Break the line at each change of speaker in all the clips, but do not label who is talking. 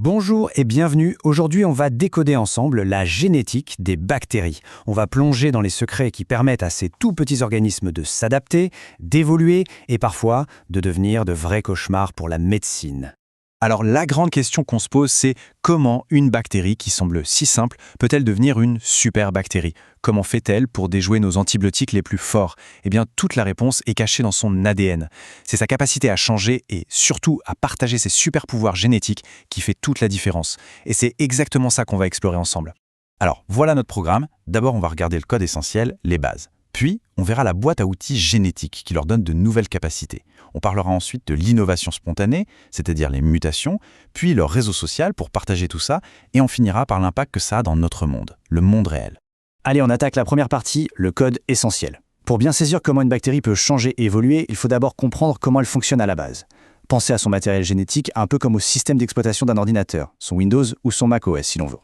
Bonjour et bienvenue. Aujourd'hui, on va décoder ensemble la génétique des bactéries. On va plonger dans les secrets qui permettent à ces tout petits organismes de s'adapter, d'évoluer et parfois de devenir de vrais cauchemars pour la médecine.
Alors la grande question qu'on se pose, c'est comment une bactérie qui semble si simple peut-elle devenir une super bactérie? Comment fait-elle pour déjouer nos antibiotiques les plus forts? Eh bien, toute la réponse est cachée dans son ADN. C'est sa capacité à changer et surtout à partager ses super pouvoirs génétiques qui fait toute la différence. Et c'est exactement ça qu'on va explorer ensemble. Alors, voilà notre programme. D'abord, on va regarder le code essentiel, les bases. Puis, on verra la boîte à outils génétique qui leur donne de nouvelles capacités. On parlera ensuite de l'innovation spontanée, c'est-à-dire les mutations, puis leur réseau social pour partager tout ça, et on finira par l'impact que ça a dans notre monde, le monde réel.
Allez, on attaque la première partie, le code essentiel. Pour bien saisir comment une bactérie peut changer et évoluer, il faut d'abord comprendre comment elle fonctionne à la base. Pensez à son matériel génétique un peu comme au système d'exploitation d'un ordinateur, son Windows ou son macOS si l'on veut.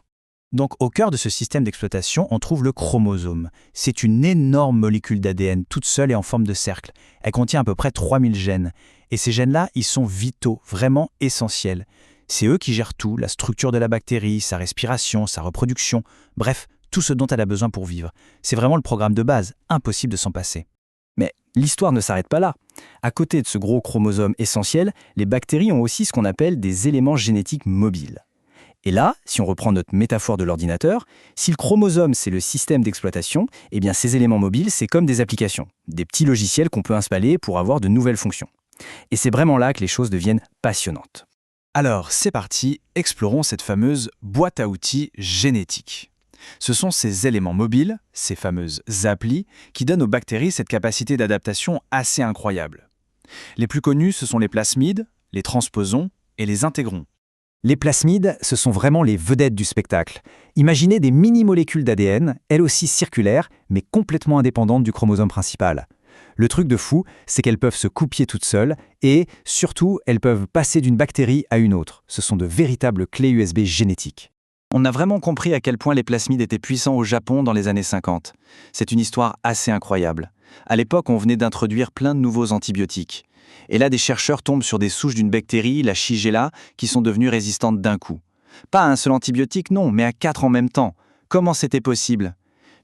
Donc au cœur de ce système d'exploitation, on trouve le chromosome. C'est une énorme molécule d'ADN toute seule et en forme de cercle. Elle contient à peu près 3000 gènes. Et ces gènes-là, ils sont vitaux, vraiment essentiels. C'est eux qui gèrent tout, la structure de la bactérie, sa respiration, sa reproduction, bref, tout ce dont elle a besoin pour vivre. C'est vraiment le programme de base, impossible de s'en passer.
Mais l'histoire ne s'arrête pas là. À côté de ce gros chromosome essentiel, les bactéries ont aussi ce qu'on appelle des éléments génétiques mobiles. Et là, si on reprend notre métaphore de l'ordinateur, si le chromosome c'est le système d'exploitation, eh bien ces éléments mobiles c'est comme des applications, des petits logiciels qu'on peut installer pour avoir de nouvelles fonctions. Et c'est vraiment là que les choses deviennent passionnantes.
Alors, c'est parti, explorons cette fameuse boîte à outils génétique. Ce sont ces éléments mobiles, ces fameuses applis, qui donnent aux bactéries cette capacité d'adaptation assez incroyable. Les plus connus, ce sont les plasmides, les transposons et les intégrons.
Les plasmides, ce sont vraiment les vedettes du spectacle. Imaginez des mini-molécules d'ADN, elles aussi circulaires, mais complètement indépendantes du chromosome principal. Le truc de fou, c'est qu'elles peuvent se copier toutes seules et, surtout, elles peuvent passer d'une bactérie à une autre. Ce sont de véritables clés USB génétiques.
On a vraiment compris à quel point les plasmides étaient puissants au Japon dans les années 50. C'est une histoire assez incroyable. À l'époque, on venait d'introduire plein de nouveaux antibiotiques. Et là, des chercheurs tombent sur des souches d'une bactérie, la Shigella, qui sont devenues résistantes d'un coup. Pas à un seul antibiotique, non, mais à 4 en même temps. Comment c'était possible?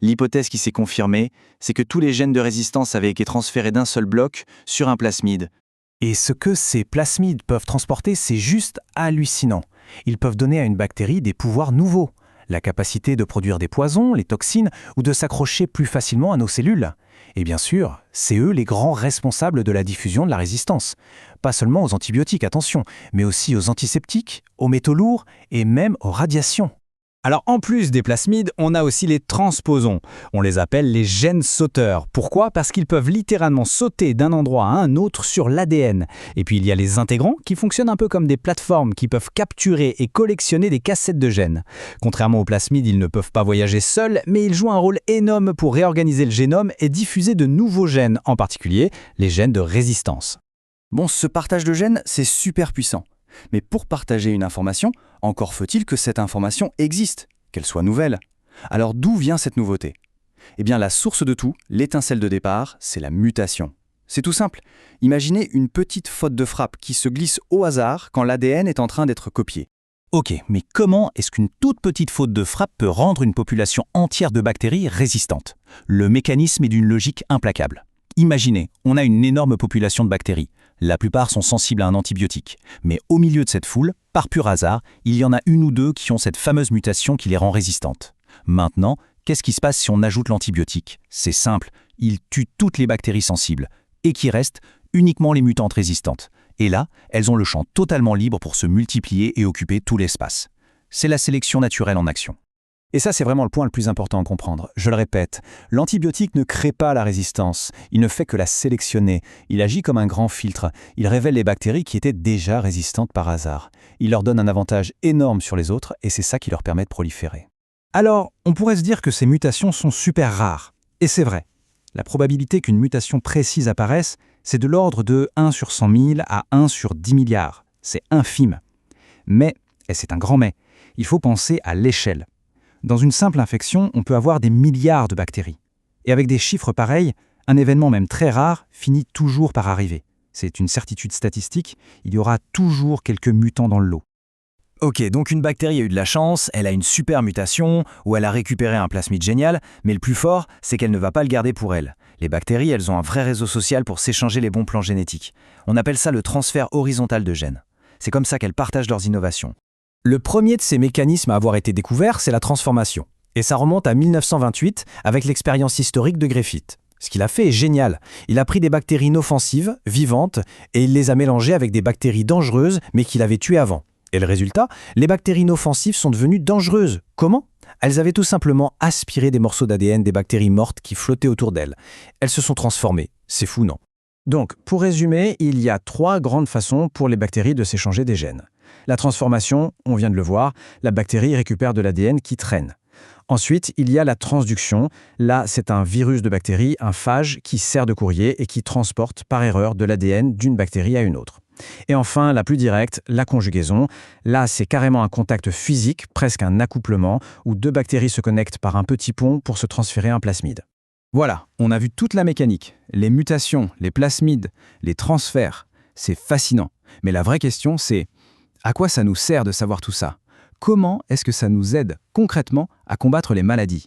L'hypothèse qui s'est confirmée, c'est que tous les gènes de résistance avaient été transférés d'un seul bloc sur un plasmide.
Et ce que ces plasmides peuvent transporter, c'est juste hallucinant. Ils peuvent donner à une bactérie des pouvoirs nouveaux. La capacité de produire des poisons, les toxines, ou de s'accrocher plus facilement à nos cellules. Et bien sûr, c'est eux les grands responsables de la diffusion de la résistance. Pas seulement aux antibiotiques, attention, mais aussi aux antiseptiques, aux métaux lourds et même aux radiations.
Alors en plus des plasmides, on a aussi les transposons. On les appelle les gènes sauteurs. Pourquoi? Parce qu'ils peuvent littéralement sauter d'un endroit à un autre sur l'ADN. Et puis il y a les intégrants qui fonctionnent un peu comme des plateformes qui peuvent capturer et collectionner des cassettes de gènes. Contrairement aux plasmides, ils ne peuvent pas voyager seuls, mais ils jouent un rôle énorme pour réorganiser le génome et diffuser de nouveaux gènes, en particulier les gènes de résistance. Bon, ce partage de gènes, c'est super puissant. Mais pour partager une information, encore faut-il que cette information existe, qu'elle soit nouvelle. Alors d'où vient cette nouveauté? Eh bien la source de tout, l'étincelle de départ, c'est la mutation. C'est tout simple. Imaginez une petite faute de frappe qui se glisse au hasard quand l'ADN est en train d'être copié.
Ok, mais comment est-ce qu'une toute petite faute de frappe peut rendre une population entière de bactéries résistante? Le mécanisme est d'une logique implacable. Imaginez, on a une énorme population de bactéries. La plupart sont sensibles à un antibiotique. Mais au milieu de cette foule, par pur hasard, il y en a une ou deux qui ont cette fameuse mutation qui les rend résistantes. Maintenant, qu'est-ce qui se passe si on ajoute l'antibiotique? C'est simple, il tue toutes les bactéries sensibles. Et qui restent uniquement les mutantes résistantes. Et là, elles ont le champ totalement libre pour se multiplier et occuper tout l'espace. C'est la sélection naturelle en action.
Et ça, c'est vraiment le point le plus important à comprendre. Je le répète, l'antibiotique ne crée pas la résistance. Il ne fait que la sélectionner. Il agit comme un grand filtre. Il révèle les bactéries qui étaient déjà résistantes par hasard. Il leur donne un avantage énorme sur les autres et c'est ça qui leur permet de proliférer. Alors, on pourrait se dire que ces mutations sont super rares. Et c'est vrai. La probabilité qu'une mutation précise apparaisse, c'est de l'ordre de 1 sur 100 000 à 1 sur 10 milliards. C'est infime. Mais, et c'est un grand mais, il faut penser à l'échelle. Dans une simple infection, on peut avoir des milliards de bactéries. Et avec des chiffres pareils, un événement même très rare finit toujours par arriver. C'est une certitude statistique, il y aura toujours quelques mutants dans le lot.
Ok, donc une bactérie a eu de la chance, elle a une super mutation, ou elle a récupéré un plasmide génial, mais le plus fort, c'est qu'elle ne va pas le garder pour elle. Les bactéries, elles ont un vrai réseau social pour s'échanger les bons plans génétiques. On appelle ça le transfert horizontal de gènes. C'est comme ça qu'elles partagent leurs innovations.
Le premier de ces mécanismes à avoir été découvert, c'est la transformation. Et ça remonte à 1928 avec l'expérience historique de Griffith. Ce qu'il a fait est génial. Il a pris des bactéries inoffensives, vivantes, et il les a mélangées avec des bactéries dangereuses, mais qu'il avait tuées avant. Et le résultat, les bactéries inoffensives sont devenues dangereuses. Comment ? Elles avaient tout simplement aspiré des morceaux d'ADN des bactéries mortes qui flottaient autour d'elles. Elles se sont transformées. C'est fou, non ? Donc, pour résumer, il y a 3 grandes façons pour les bactéries de s'échanger des gènes. La transformation, on vient de le voir, la bactérie récupère de l'ADN qui traîne. Ensuite, il y a la transduction. Là, c'est un virus de bactérie, un phage, qui sert de courrier et qui transporte par erreur de l'ADN d'une bactérie à une autre. Et enfin, la plus directe, la conjugaison. Là, c'est carrément un contact physique, presque un accouplement, où 2 bactéries se connectent par un petit pont pour se transférer un plasmide. Voilà, on a vu toute la mécanique, les mutations, les plasmides, les transferts. C'est fascinant. Mais la vraie question, c'est à quoi ça nous sert de savoir tout ça ? Comment est-ce que ça nous aide concrètement à combattre les maladies ?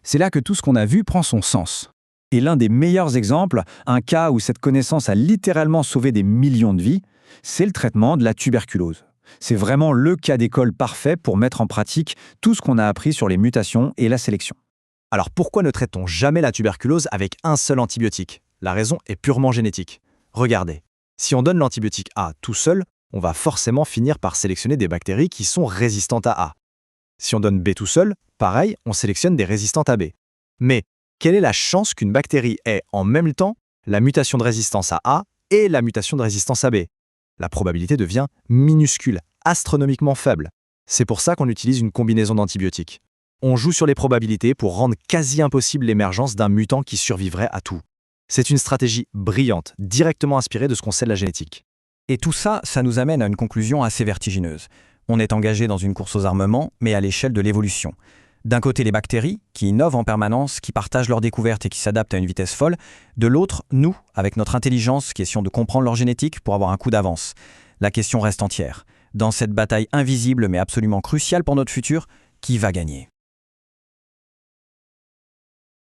C'est là que tout ce qu'on a vu prend son sens. Et l'un des meilleurs exemples, un cas où cette connaissance a littéralement sauvé des millions de vies, c'est le traitement de la tuberculose. C'est vraiment le cas d'école parfait pour mettre en pratique tout ce qu'on a appris sur les mutations et la sélection. Alors pourquoi ne traite-t-on jamais la tuberculose avec un seul antibiotique ? La raison est purement génétique. Regardez, si on donne l'antibiotique A tout seul, on va forcément finir par sélectionner des bactéries qui sont résistantes à A. Si on donne B tout seul, pareil, on sélectionne des résistantes à B. Mais quelle est la chance qu'une bactérie ait en même temps la mutation de résistance à A et la mutation de résistance à B ? La probabilité devient minuscule, astronomiquement faible. C'est pour ça qu'on utilise une combinaison d'antibiotiques. On joue sur les probabilités pour rendre quasi impossible l'émergence d'un mutant qui survivrait à tout. C'est une stratégie brillante, directement inspirée de ce qu'on sait de la génétique. Et tout ça, ça nous amène à une conclusion assez vertigineuse. On est engagé dans une course aux armements, mais à l'échelle de l'évolution. D'un côté, les bactéries, qui innovent en permanence, qui partagent leurs découvertes et qui s'adaptent à une vitesse folle. De l'autre, nous, avec notre intelligence, qui essayons de comprendre leur génétique pour avoir un coup d'avance. La question reste entière. Dans cette bataille invisible mais absolument cruciale pour notre futur, qui va gagner ?